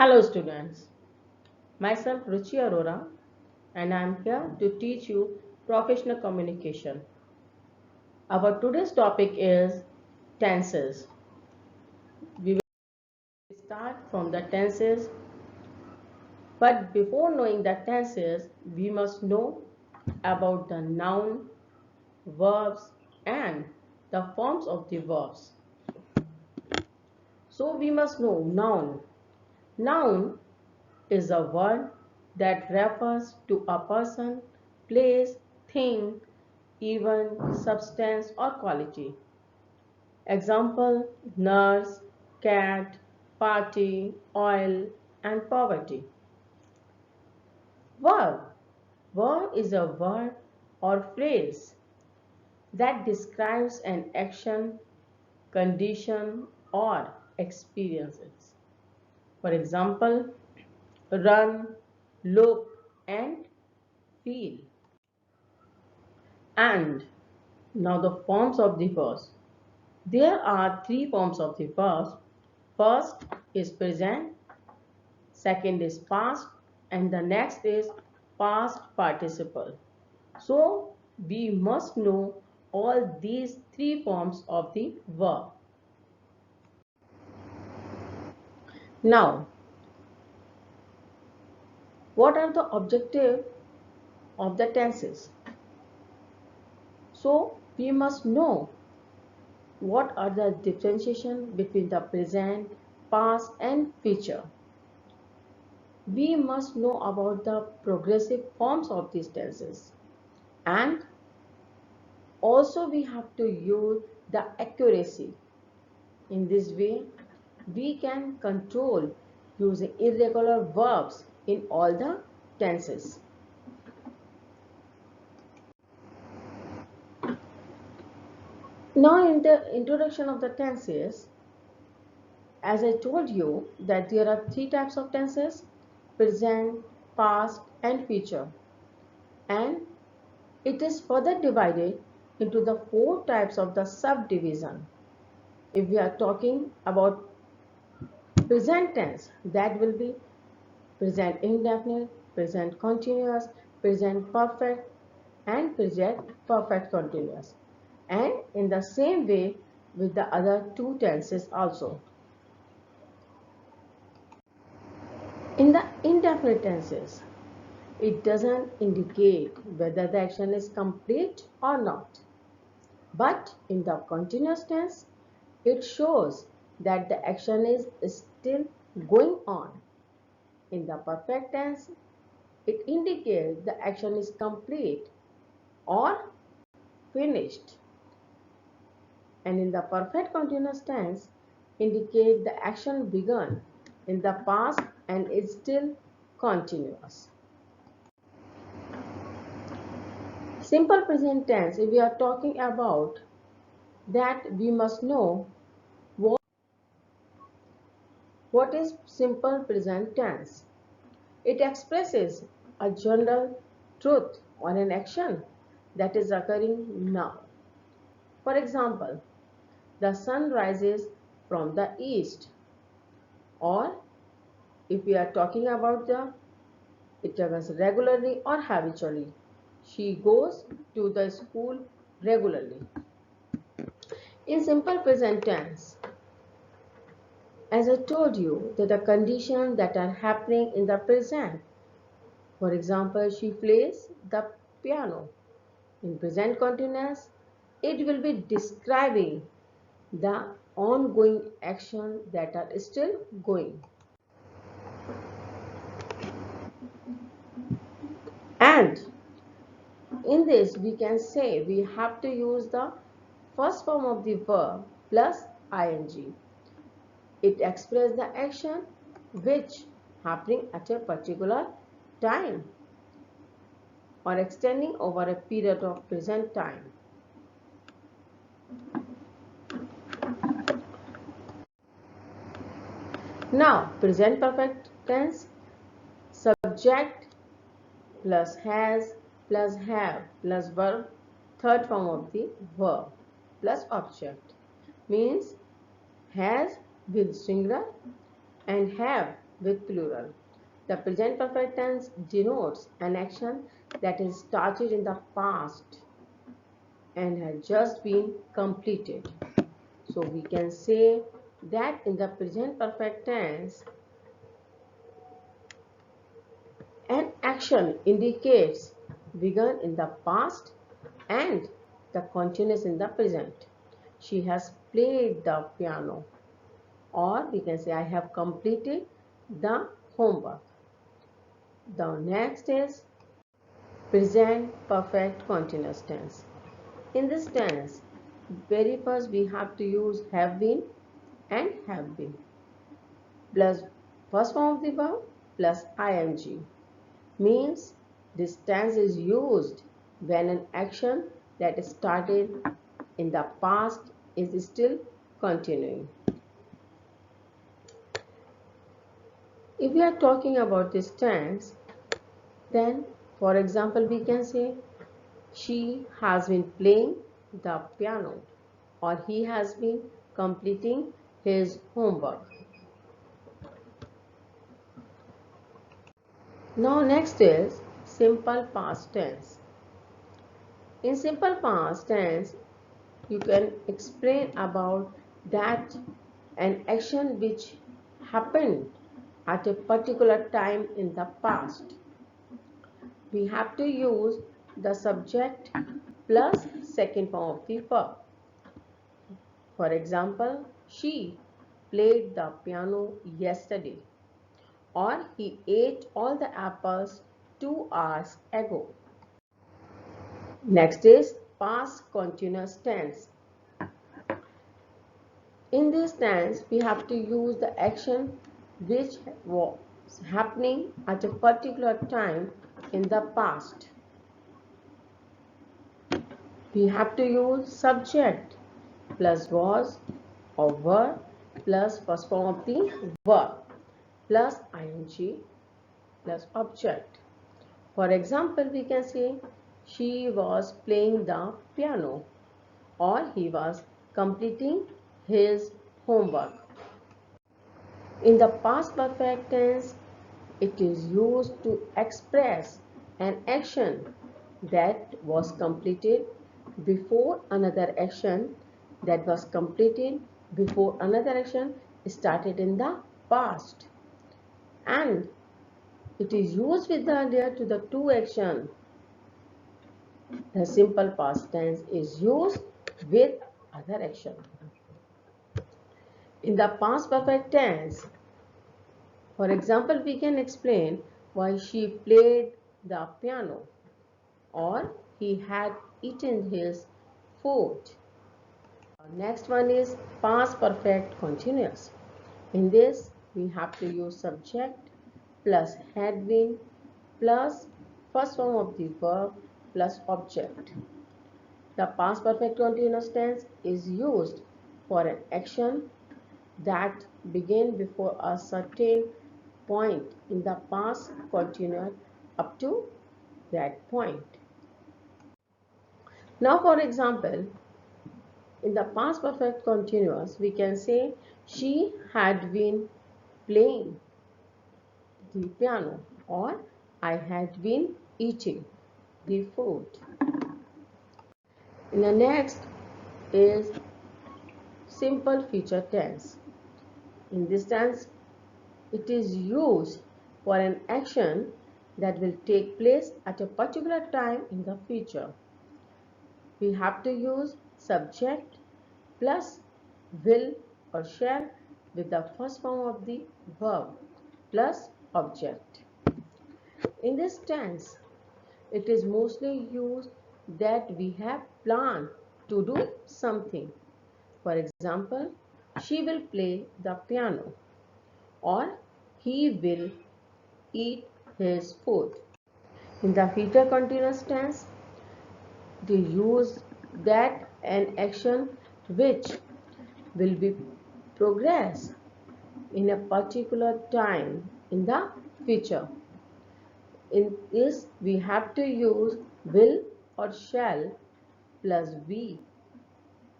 Hello students, myself Ruchi Arora and I am here to teach you professional communication. Our today's topic is tenses. We will start from the tenses, but before knowing the tenses, we must know about the noun, verbs and the forms of the verbs. So we must know noun. Noun is a word that refers to a person, place, thing, event, substance, or quality. Example: nurse, cat, party, oil, and poverty. Verb. Verb is a word or phrase that describes an action, condition, or experiences. For example, run, look, and feel. And now the forms of the verbs. There are three forms of the verbs. First is present, second is past, and the next is past participle. So we must know all these three forms of the verb. Now, what are the objective of the tenses? So we must know what are the differentiation between the present, past, and future. We must know about the progressive forms of these tenses, and also we have to use the accuracy. In this way, we can control using irregular verbs in all the tenses. Now in the introduction of the tenses, as I told you that there are three types of tenses: present, past, and future. And it is further divided into the four types of the subdivision. If we are talking about present tense, that will be present indefinite, present continuous, present perfect, and present perfect continuous. And in the same way with the other two tenses also. In the indefinite tenses, it doesn't indicate whether the action is complete or not. But in the continuous tense, it shows that the action is still going on. In the perfect tense, it indicates the action is complete or finished. And in the perfect continuous tense, indicate the action begun in the past and is still continuous. Simple present tense, if we are talking about that, we must know what is simple present tense. It expresses a general truth on an action that is occurring now. For example, the sun rises from the east. Or if we are talking about it occurs regularly or habitually. She goes to the school regularly. In simple present tense, as I told you, that the conditions that are happening in the present. For example, she plays the piano. In present continuous, it will be describing the ongoing action that are still going. And in this, we can say we have to use the first form of the verb plus ing. It expresses the action which happening at a particular time or extending over a period of present time. Now, present perfect tense, subject plus has plus have plus verb, third form of the verb plus object, means has with singular and have with plural. The present perfect tense denotes an action that is started in the past and has just been completed. So we can say that in the present perfect tense, an action indicates begun in the past and the continuous in the present. She has played the piano, or we can say I have completed the homework. The next is present perfect continuous tense. In this tense, very first we have to use have been and have been plus first form of the verb plus ing, means this tense is used when an action that started in the past is still continuing. If we are talking about this tense, then for example we can say she has been playing the piano, or he has been completing his homework. Now next is simple past tense. In simple past tense, you can explain about that an action which happened at a particular time in the past. We have to use the subject plus second form of the verb. For example, she played the piano yesterday, or he ate all the apples 2 hours ago. Next is past continuous tense. In this tense, we have to use the action which was happening at a particular time in the past. We have to use subject plus was or were plus first form of the verb plus ing plus object. For example, we can say she was playing the piano, or he was completing his homework. In the past perfect tense, it is used to express an action that was completed before another action that was completed before another action started in the past. And it is used with the earlier to the two action. The simple past tense is used with other action. In the past perfect tense, for example, we can explain why she played the piano, or he had eaten his food. Next one is past perfect continuous. In this, we have to use subject plus had been plus first form of the verb plus object. The past perfect continuous tense is used for an action that began before a certain point in the past continued up to that point. Now, for example, in the past perfect continuous, we can say she had been playing the piano, or I had been eating the food. And the next is simple future tense. In this tense, it is used for an action that will take place at a particular time in the future. We have to use subject plus will or shall with the first form of the verb plus object. In this tense, it is mostly used that we have planned to do something. For example, she will play the piano, or he will eat his food. In the future continuous tense, they use that an action which will be progress in a particular time in the future. In this, we have to use will or shall plus be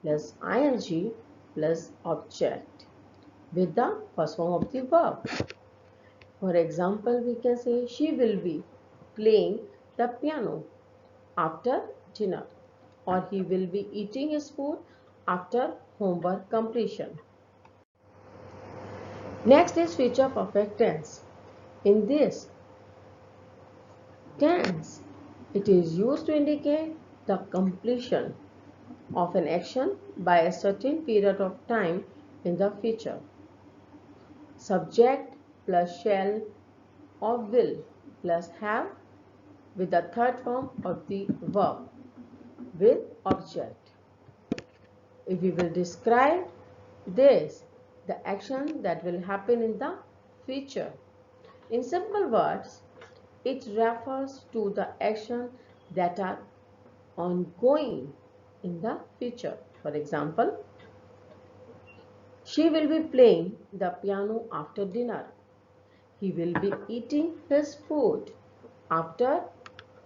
plus ing plus object with the first form of the verb. For example, we can say she will be playing the piano after dinner, or he will be eating his food after homework completion. Next is future perfect tense. In this tense, it is used to indicate the completion of an action by a certain period of time in the future. Subject plus shall or will plus have with the third form of the verb with object. If we will describe this, the action that will happen in the future. In simple words, it refers to the action that are ongoing in the future. For example, she will be playing the piano after dinner. He will be eating his food after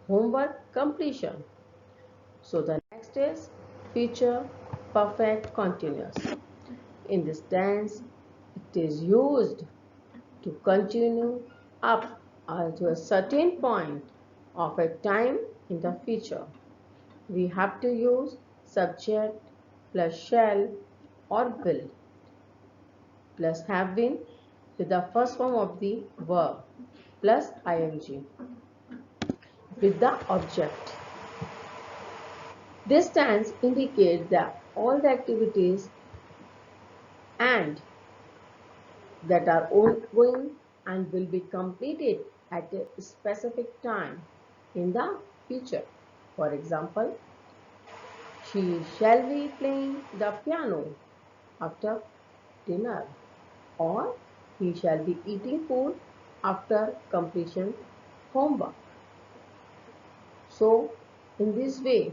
homework completion. So the next is future perfect continuous. In this tense, it is used to continue up to a certain point of a time in the future. We have to use subject plus shall or will plus have been with the first form of the verb plus ing with the object. This tense indicates that all the activities and that are ongoing and will be completed at a specific time in the future. For example, she shall be playing the piano after dinner, or he shall be eating food after completion homework. So, in this way,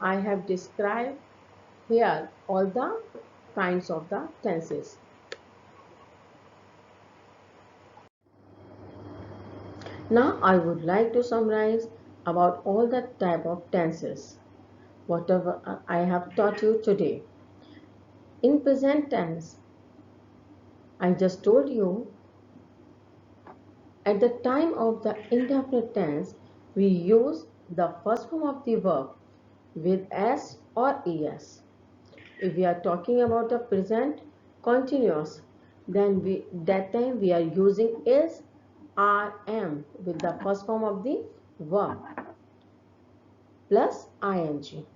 I have described here all the kinds of the tenses. Now I would like to summarize about all the type of tenses, whatever I have taught you today. In present tense, I just told you at the time of the indefinite tense, we use the first form of the verb with s or es. If we are talking about the present continuous, then that time we are using is rm with the first form of the verb plus ing.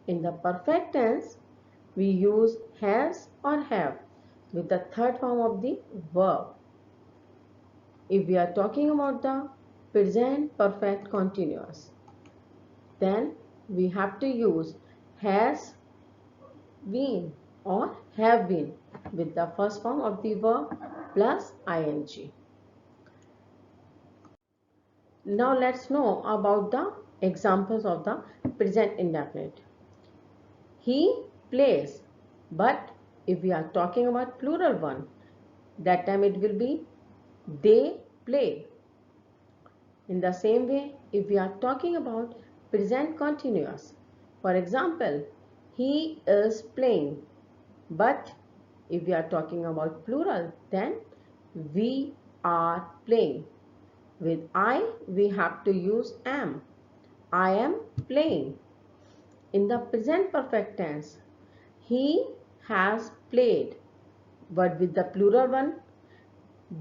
In the perfect tense, we use has or have with the third form of the verb. If we are talking about the present perfect continuous, then we have to use has been or have been with the first form of the verb plus ing. Now let's know about the examples of the present indefinite. He plays, but if we are talking about plural one, that time it will be they play. In the same way, if we are talking about present continuous, for example, he is playing, but if we are talking about plural, then we are playing. With I, we have to use am. I am playing. In the present perfect tense, he has played, but with the plural one,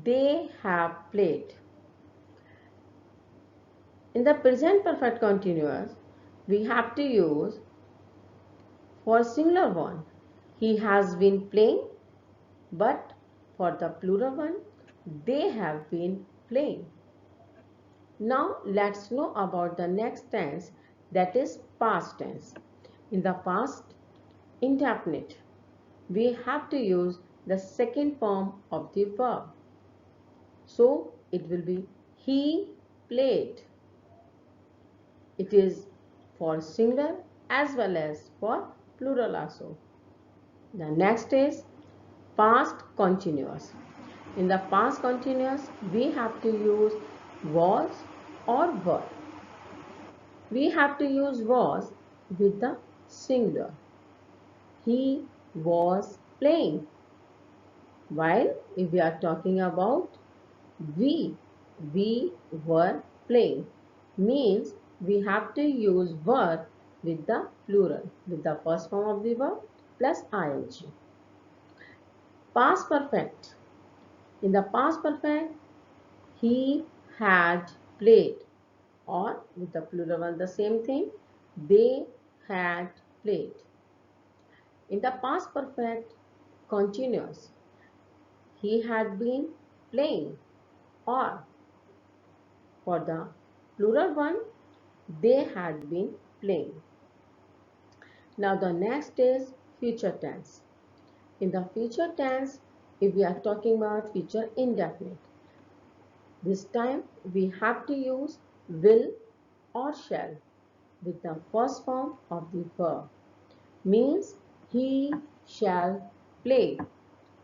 they have played. In the present perfect continuous, we have to use for singular one, he has been playing, but for the plural one, they have been playing. Now let's know about the next tense, that is past tense. In the past indefinite, we have to use the second form of the verb. So it will be he played. It is for singular as well as for plural also. The next is past continuous. In the past continuous, we have to use was or were. We have to use was with the singular. He was playing. While if we are talking about We. We were playing. Means we have to use were with the plural, with the first form of the verb plus ing. Past perfect. In the past perfect, he had played, or with the plural one the same thing, they had played. In the past perfect continuous, he had been playing, or for the plural one, they had been playing. Now the next is future tense. In the future tense, if we are talking about future indefinite, this time we have to use will or shall with the first form of the verb. Means he shall play,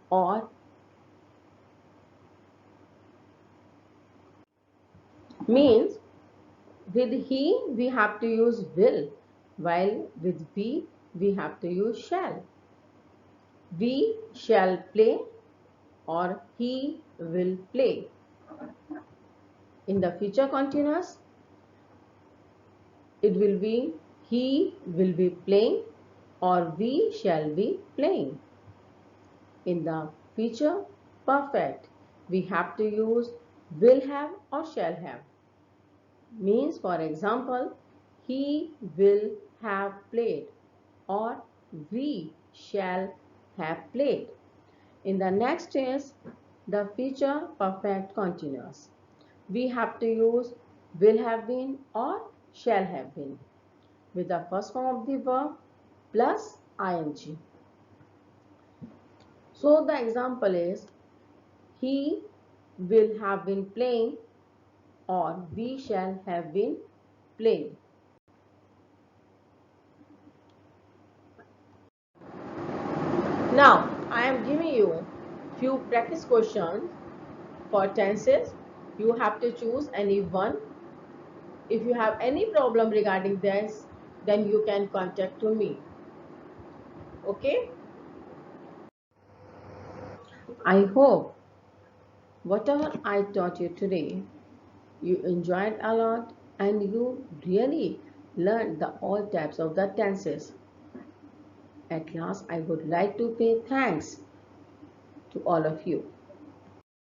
or means with he we have to use will, while with we have to use shall. We shall play, or he will play. In the future continuous, it will be he will be playing, or we shall be playing. In the future perfect, we have to use will have or shall have. Means, for example, he will have played, or we shall have played. In the next is the future perfect continuous. We have to use will have been or shall have been with the first form of the verb plus ing. So the example is he will have been playing, or we shall have been playing. Now I am giving you few practice questions for tenses. You have to choose any one. If you have any problem regarding this, then you can contact to me. Okay? I hope whatever I taught you today, you enjoyed a lot and you really learned the all types of the tenses. At last, I would like to pay thanks to all of you.